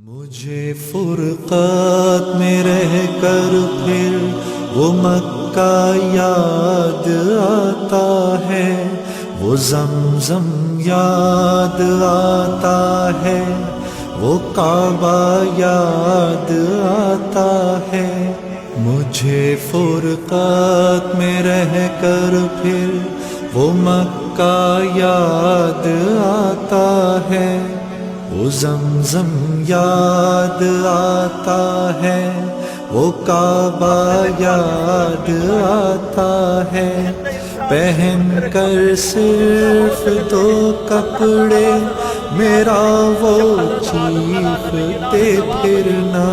مجھے فرقات میں رہ کر پھر وہ مکہ یاد آتا ہے، وہ زمزم یاد آتا ہے، وہ کعبہ یاد آتا ہے۔ مجھے فرقات میں رہ کر پھر وہ مکہ یاد آتا ہے، وہ زمزم یاد آتا ہے، وہ کعبہ یاد آتا ہے۔ پہن کر صرف دو کپڑے میرا وہ چیختے پھرنا،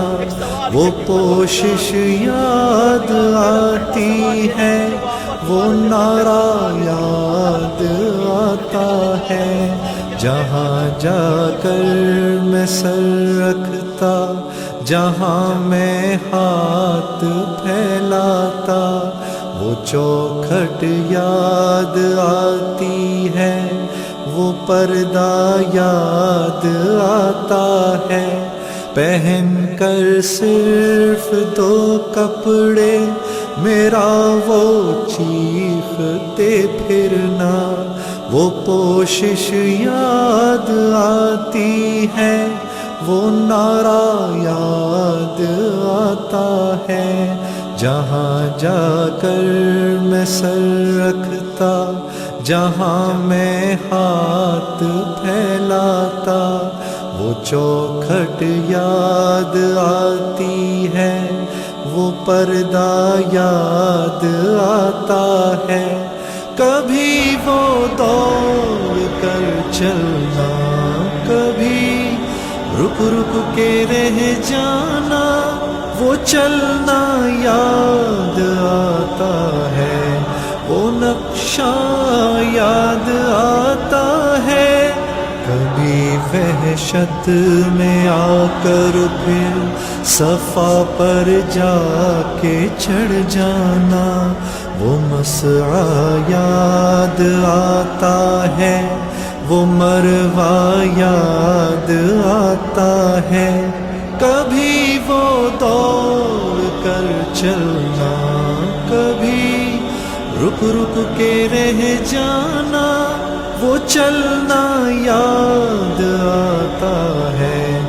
وہ پوشش یاد آتی ہے، وہ نعرہ یاد آتا ہے۔ جہاں جا کر میں سر رکھتا، جہاں میں ہاتھ پھیلاتا، وہ چوکھٹ یاد آتی ہے، وہ پردہ یاد آتا ہے۔ پہن کر صرف دو کپڑے میرا وہ چیختے پھرنا، وہ پوشش یاد آتی ہے، وہ نعرہ یاد آتا ہے۔ جہاں جا کر میں سر رکھتا، جہاں میں ہاتھ پھیلاتا، وہ چوکھٹ یاد آتی ہے، وہ پردہ یاد آتا ہے۔ کبھی وہ دوڑ کر چلنا، کبھی رک رک کے رہ جانا، وہ چلنا یاد آتا ہے، وہ نقشہ یاد آتا ہے۔ کبھی وحشت میں آ کر پھر صفا پر جا کے چڑھ جانا، وہ مسعی یاد آتا ہے، وہ مروہ یاد آتا ہے۔ کبھی وہ دوڑ کر چلنا، کبھی رک رک کے رہ جانا، وہ چلنا یاد آتا ہے،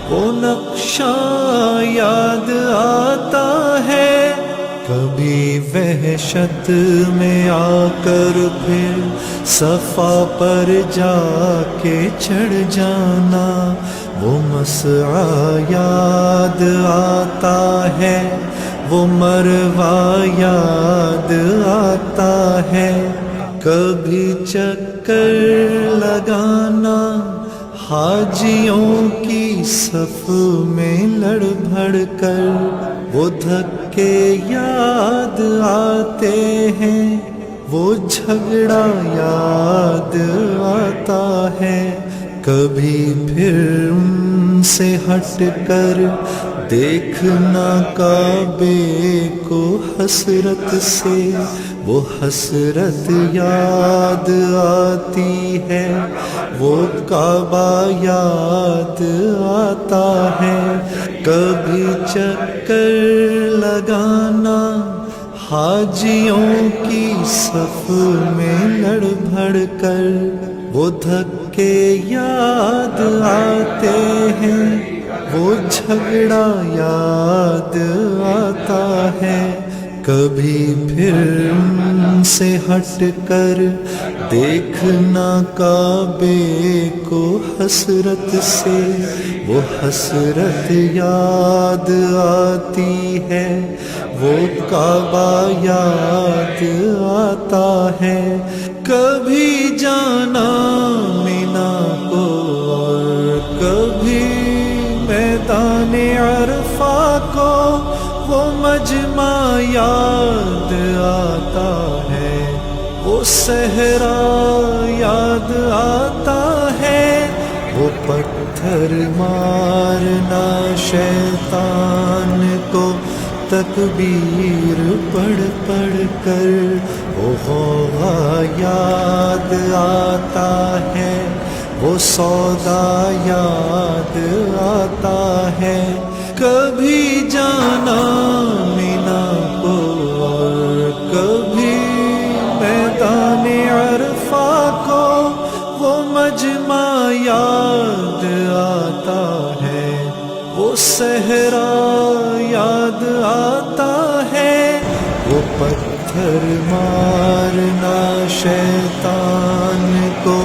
وہ نقشہ یاد آتا ہے۔ کبھی وحشت میں آ کر پھر صفا پر جا کے چڑھ جانا، وہ مسعی یاد آتا ہے، وہ مروہ یاد آتا ہے۔ کبھی چکر لگانا حاجیوں کی صف میں لڑ بھڑ کر، وہ دھکے یاد آتے ہیں، وہ جھگڑا یاد آتا ہے۔ کبھی پھر ان سے ہٹ کر دیکھنا کعبے کو حسرت سے، وہ حسرت یاد آتی ہے، وہ کعبہ یاد آتا ہے۔ کبھی چکر لگانا حاجیوں کی صف میں لڑ بھڑ کر، وہ دھکے یاد آتے ہیں، وہ جھگڑا یاد آتا ہے۔ کبھی پھر ان سے ہٹ کر دیکھنا کعبے کو حسرت سے، وہ حسرت یاد آتی ہے، وہ کعبہ یاد آتا ہے۔ کبھی جانا مینا کو اور کبھی میدان عرفہ کو، وہ مجمع یاد آتا ہے، وہ صحرا یاد آتا ہے، وہ پتھر مارنا شیطان کو تکبیر پڑھ پڑھ کر، وہ غوغا یاد آتا ہے، وہ سودا یاد آتا ہے، کبھی جانا مینا کو اور کبھی میدان عرفہ کو، وہ مجمع یاد آتا ہے، وہ صحرا یاد آتا ہے، وہ پتھر مارنا شیطان کو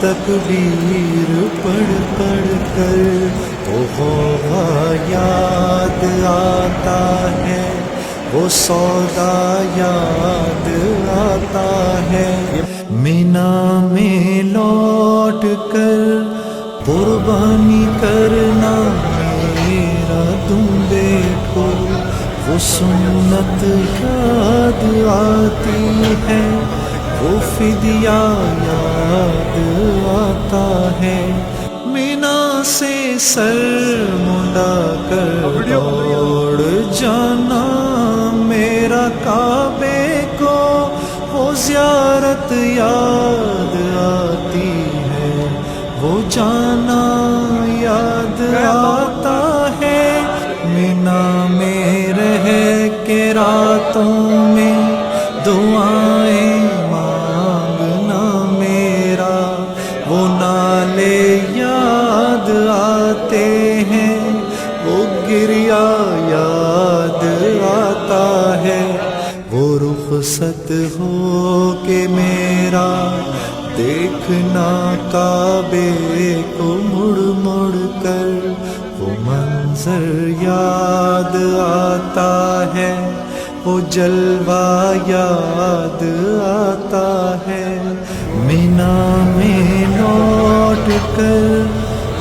تکبیر پڑھ پڑھ کر، وہ غوغا یاد آتا ہے، وہ سودا یاد آتا ہے، مینا میں لوٹ کر قربانی کرنا میرا دمبے کو، وہ سنت یاد آتی ہے، وہ فدیہ یاد آتا ہے، مینا سے سر منڈا کر دوڑ جانا میرا کعبے کو، وہ زیارت یاد آتی ہے، وہ جانا یاد آتا ہے، مینا میں رہ کے راتوں میں دعائیں مانگنا میرا، وہ نالے یاد آتے ہیں، وہ گریا یاد آتا ہے، وہ رخصت ہو کے میرا دیکھنا کعبے کو مڑ مڑ کر، وہ منظر یاد آتا ہے، وہ جلوہ یاد آتا ہے، مینا میں لوٹ کر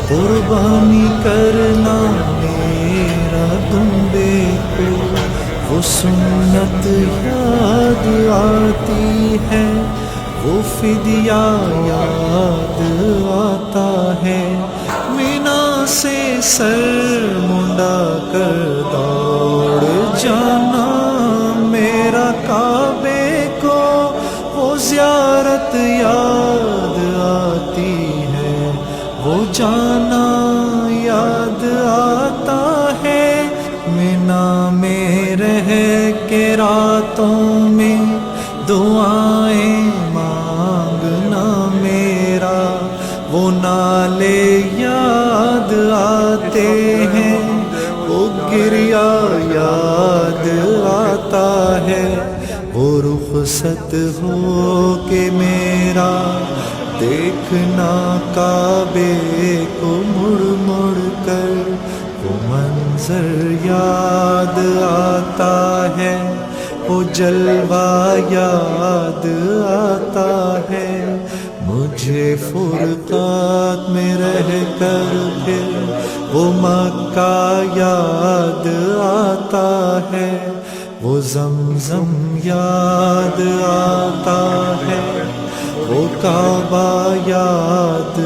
قربانی کرنا میرا دمبے کو، وہ سنت یاد آتی ہے، وہ فدیہ یاد آتا ہے، مینا سے سر منڈا کر دوڑ جانا میرا کعبے کو، وہ زیارت یاد آتی ہے، وہ جانا یاد آتا ہے، مینا میں رہ کے راتوں میں دعائیں مانگنا میرا، وہ نالے یاد آتے ہیں، وہ گریا یاد آتا ہے، وہ رخصت ہو کے میرا دیکھنا کعبے کو مڑ مڑ کر، وہ منظر یاد آتا ہے، وہ جلوہ یاد آتا ہے، مجھے فرقات میں رہ کر پھر وہ مکہ یاد آتا ہے، وہ زمزم یاد آتا ہے، وہ کعبہ یاد